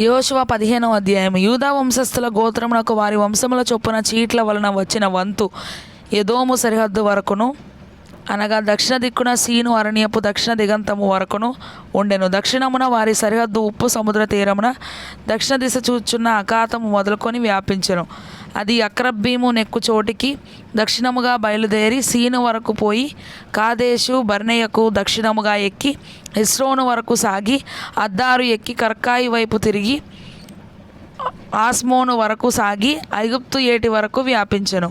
యోషువ 15వ అధ్యాయం. యూదా వంశస్థుల గోత్రమునకు వారి వంశముల చొప్పున చీట్ల వలన వచ్చిన వంతు ఎదోము సరిహద్దు వరకును, అనగా దక్షిణ దిక్కున సీను అరణ్యపు దక్షిణ దిగంతము వరకును ఉండెను. దక్షిణమున వారి సరిహద్దు ఉప్పు సముద్ర తీరమున దక్షిణ దిశ చూచున్న అఖాతము మొదలుకొని వ్యాపించెను. అది అక్రబ్బీము నెక్కు చోటికి దక్షిణముగా బయలుదేరి సీను వరకు పోయి కాదేశు బర్నేయకు దక్షిణముగా ఎక్కి హెస్రోను వరకు సాగి అద్దారు ఎక్కి కర్కాయి వైపు తిరిగి ఆస్మోను వరకు సాగి ఐగుప్తు ఏటి వరకు వ్యాపించెను.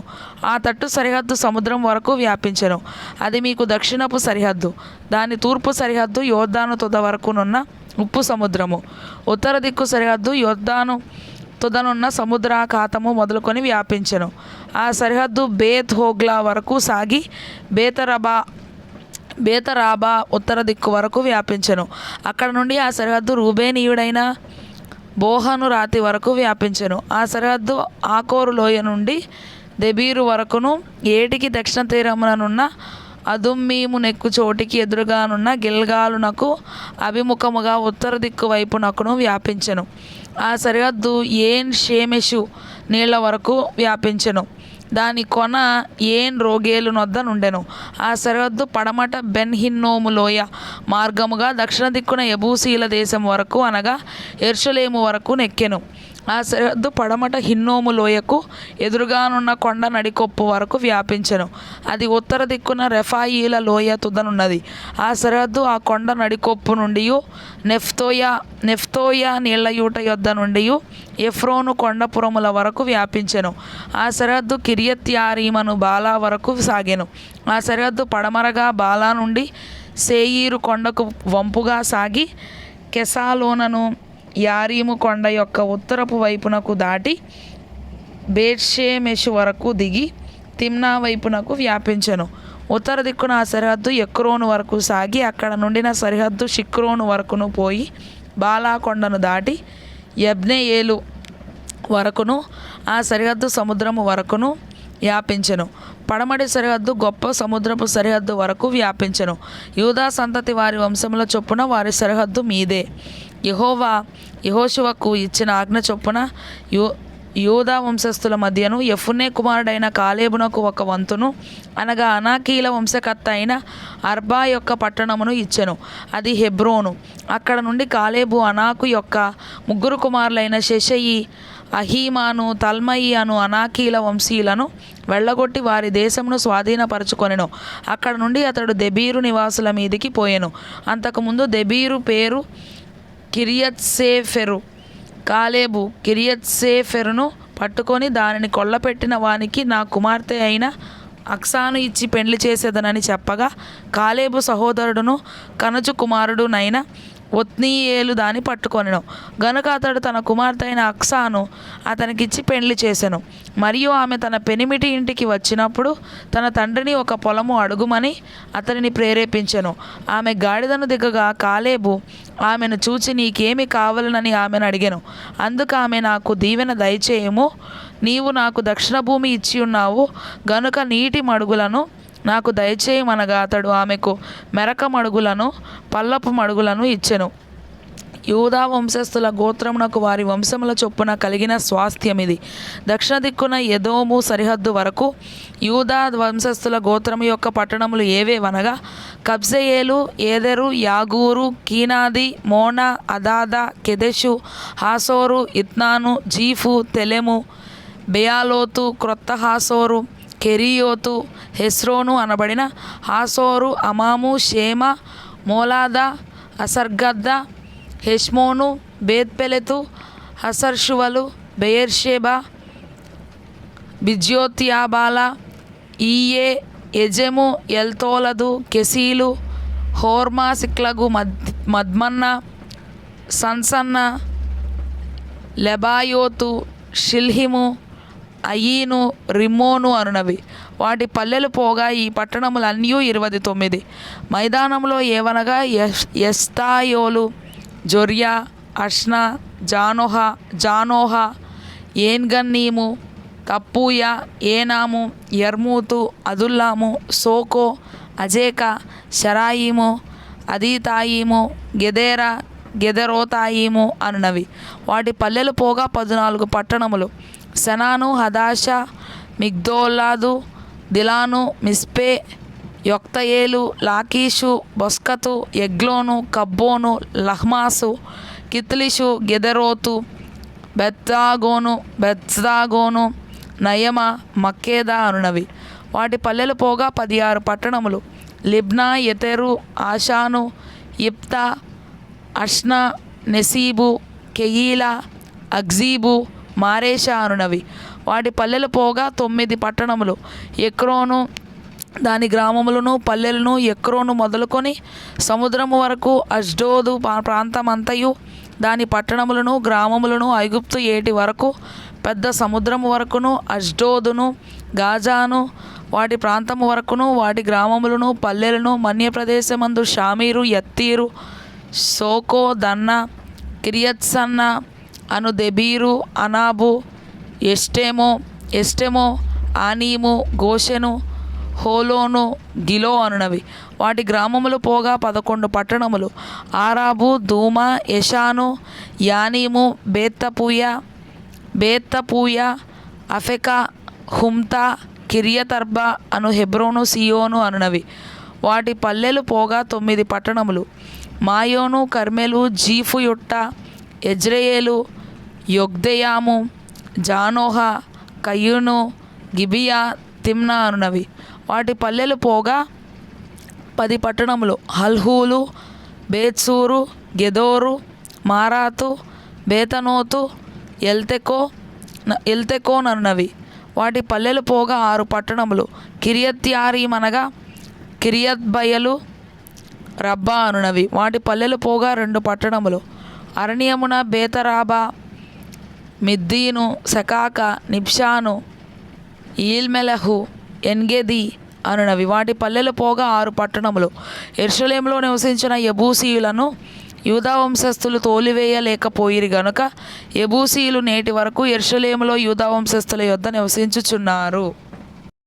ఆ తట్టు సరిహద్దు సముద్రం వరకు వ్యాపించెను. అది మీకు దక్షిణపు సరిహద్దు. దాని తూర్పు సరిహద్దు యోర్దాను తుద వరకునున్న ఉప్పు సముద్రము. ఉత్తర దిక్కు సరిహద్దు యోర్దాను తుదనున్న సముద్రాఖాతము మొదలుకొని వ్యాపించెను. ఆ సరిహద్దు బేత్ హోగ్లా వరకు సాగి బేతరాబా ఉత్తర దిక్కు వరకు వ్యాపించెను. అక్కడ నుండి ఆ సరిహద్దు రూబేనీయుడైన బోహను రాతి వరకు వ్యాపించెను. ఆ సరిహద్దు ఆకోరు లోయ నుండి దెబీరు వరకును ఏటికి దక్షిణ తీరముననున్న అదుమ్మీము నెక్కు చోటికి ఎదురుగానున్న గిల్గాలునకు అభిముఖముగా ఉత్తర దిక్కు వైపునకును వ్యాపించెను. ఆ సరిహద్దు ఏన్ షేమెషు నీళ్ల వరకు వ్యాపించెను. దాని కొన ఏన్ రోగేలు నొద్ద నుండెను. ఆ సరిహద్దు పడమట బెన్ హిన్నోము లోయ మార్గముగా దక్షిణ దిక్కున యబూసీల దేశం వరకు, అనగా యెరూషలేము వరకు నెక్కెను. ఆ సరిహద్దు పడమట హిన్నోము లోయకు ఎదురుగానున్న కొండ నడికొప్పు వరకు వ్యాపించెను. అది ఉత్తర దిక్కున రెఫాయీల లోయ తుదనున్నది. ఆ సరిహద్దు ఆ కొండ నడికొప్పు నుండి నెఫ్తోయ నీళ్లయూట యొద్ద నుండి ఎఫ్రోను కొండపురముల వరకు వ్యాపించెను. ఆ సరిహద్దు కిరియత్యారీమను బాలా వరకు సాగెను. ఆ సరిహద్దు పడమరగా బాలా నుండి సేయీరు కొండకు వంపుగా సాగి కెసాలోనను యారీము కొండ యొక్క ఉత్తరపు వైపునకు దాటి బేత్షెమెషు వరకు దిగి తిమ్నా వైపునకు వ్యాపించెను. ఉత్తర దిక్కున ఆ సరిహద్దు ఎక్రోను వరకు సాగి అక్కడ నుండిన సరిహద్దు షిక్రోను వరకును పోయి బాలా కొండను దాటి యబ్నెయేలు వరకును ఆ సరిహద్దు సముద్రము వరకును వ్యాపించెను. పడమటి సరిహద్దు గొప్ప సముద్రపు సరిహద్దు వరకు వ్యాపించెను. యూదా సంతతి వారి వంశముల చొప్పున వారి సరిహద్దు మీదే. యెహోవా యెహోషువకు ఇచ్చిన ఆజ్ఞ చొప్పున యూదా వంశస్థుల మధ్యను యెఫున్నె కుమారుడైన కాలేబునకు ఒక వంతును, అనగా అనాకీల వంశకర్త అయిన అర్బా యొక్క పట్టణమును ఇచ్చెను. అది హెబ్రోను. అక్కడ నుండి కాలేబు అనాకు యొక్క ముగ్గురు కుమారులైన షెషయి, అహీమాను, తల్మయి అను అనాకీల వంశీయులను వెళ్ళగొట్టి వారి దేశమును స్వాధీనపరచుకొనెను. అక్కడ నుండి అతడు దెబీరు నివాసుల మీదికి పోయెను. అంతకుముందు దెబీరు పేరు కిరియత్సేఫెరు. కాలేబు కిరియత్సేఫెరును పట్టుకొని దానిని కొల్లపెట్టిన వానికి నా కుమార్తె అయిన అక్సాను ఇచ్చి పెండ్లి చేసేదనని చెప్పగా, కాలేబు సహోదరుడును కనజు కుమారుడునైన ఒత్నీయేలు దాన్ని పట్టుకొనెను. గనుక అతడు తన కుమార్తె అయిన అక్సాను అతనికిచ్చి పెండ్లి చేసెను. మరియు ఆమె తన పెనిమిటి ఇంటికి వచ్చినప్పుడు తన తండ్రిని ఒక పొలము అడుగుమని అతనిని ప్రేరేపించెను. ఆమె గాడిదను దిగగా కాలేబు ఆమెను చూచి, నీకేమి కావాలనని ఆమెను అడిగెను. అందుకు ఆమె, నాకు దీవెన దయచేయము, నీవు నాకు దక్షిణ భూమి ఇచ్చి ఉన్నావు గనుక నీటి మడుగులను నాకు దయచేయమనగా అతడు ఆమెకు మెరక మడుగులను పల్లపు మడుగులను ఇచ్చెను. యూదా వంశస్థుల గోత్రమునకు వారి వంశముల చొప్పున కలిగిన స్వాస్థ్యమిది. దక్షిణ దిక్కున ఎదోము సరిహద్దు వరకు యూదా వంశస్థుల గోత్రము యొక్క పట్టణములు ఏవేవనగా కబ్జెయేలు, ఏదెరు, యాగూరు, కీనాది, మోనా, అదాదా, కెదెషు, హాసోరు, ఇత్నాను, జీఫు, తెలెము, బెయాలోతు, క్రొత్త హాసోరు, కెరీయోతు, హెస్రోను అనబడిన హాసోరు, అమాము, షేమ, మోలాద, అసర్గద్ద, హెష్మోను, బేత్పెలెతు, హసర్షువలు, బెయేర్షెబా, బిజ్యోత్యాబాల, ఈయే, ఎజెము, ఎల్తోలదు, కెసీలు, హోర్మా, సిక్లగు, మద్మన్న, సన్సన్న, లెబాయోతు, షిల్హిము, అయీను, రిమ్మోను అనునవి. వాటి పల్లెలు పోగా ఈ పట్టణములన్నీ 29. మైదానంలో ఏవనగా ఎస్తాయోలు, జొర్యా, అష్నా, జానోహ, ఏన్గన్నీము, తప్పూయ, ఏనాము, యర్మూతు, అదుల్లాము, సోకో, అజేకా, షరాయిము, అదీతాయిము, గెదేరా, గెదెరోతాయిము అనునవి. వాటి పల్లెలు పోగా 14 పట్టణములు. సెనాను, హదాష, మిగ్దోలాదు, దిలాను, మిస్పే, యొక్తయేలు, లాకీషు, బొస్కతు, ఎగ్లోను, కబ్బోను, లహ్మాసు, కిత్లిషు, గెదెరోతు, బెత్దాగోను, నయమ, మక్కేదా అనునవి. వాటి పల్లెలు పోగా 16 పట్టణములు. లిబ్నా, యెతెరు, ఆషాను, ఇప్తా, అష్నా, నెసీబు, కెయీలా, అగ్జీబు, మారేషా అనునవి. వాటి పల్లెలు పోగా 9 పట్టణములు. ఎక్రోను దాని గ్రామములను పల్లెలను, ఎక్రోను మొదలుకొని సముద్రము వరకు, అష్డోదు ప్రాంతమంతయు దాని పట్టణములను గ్రామములను, ఐగుప్తు ఏటి వరకు పెద్ద సముద్రము వరకును, అష్డోదును, గాజాను వాటి ప్రాంతము వరకును, వాటి గ్రామములను పల్లెలను, మన్యప్రదేశమందు షామీరు, యత్తీరు, సోకో, దన్న, కిరియత్సన్న అను దెబీరు, అనాబు, ఎష్టెమో, ఆనీము, గోషెను, హోలోను, గిలో అనునవి. వాటి గ్రామములు పోగా 11 పట్టణములు. ఆరాబు, దూమా, యెషాను, యానీము, బేత్తపూయ, అఫెకా, హుమ్తా, కిరియతర్బా అను హెబ్రోను, సియోను అనునవి. వాటి పల్లెలు పోగా 9 పట్టణములు. మాయోను, కర్మెలు, జీఫు యుట్ట, ఎజ్రెయేలు, యొగ్దెయాము, జానోహ, కయ్యూను, గిబియా, తిమ్నా అనునవి. వాటి పల్లెలు పోగా 10 పట్టణములు. హల్హూలు, బేత్సూరు, గెదోరు, మారాతు, బేతనోతు, ఎల్తెకోన్ అనునవి. వాటి పల్లెలు పోగా 6 పట్టణములు. కిరియత్యారీమనగా కిరియత్బయలు, రబ్బా అనునవి. వాటి పల్లెలు పోగా 2 పట్టణములు. అరణ్యమున బేతరాబా, మిద్దీను, సెకాక, నిబ్షాను, ఈల్మెలహు, ఎన్గెది అనునవి. వాటి పల్లెలు పోగా 6 పట్టణములు. యెరూషలేములో నివసించిన యెబూసీయులను యూదా వంశస్థులు తోలివేయలేకపోయిరి గనుక యెబూసీయులు నేటి వరకు యెరూషలేములో యూదా వంశస్థుల యొద్ద నివసించుచున్నారు.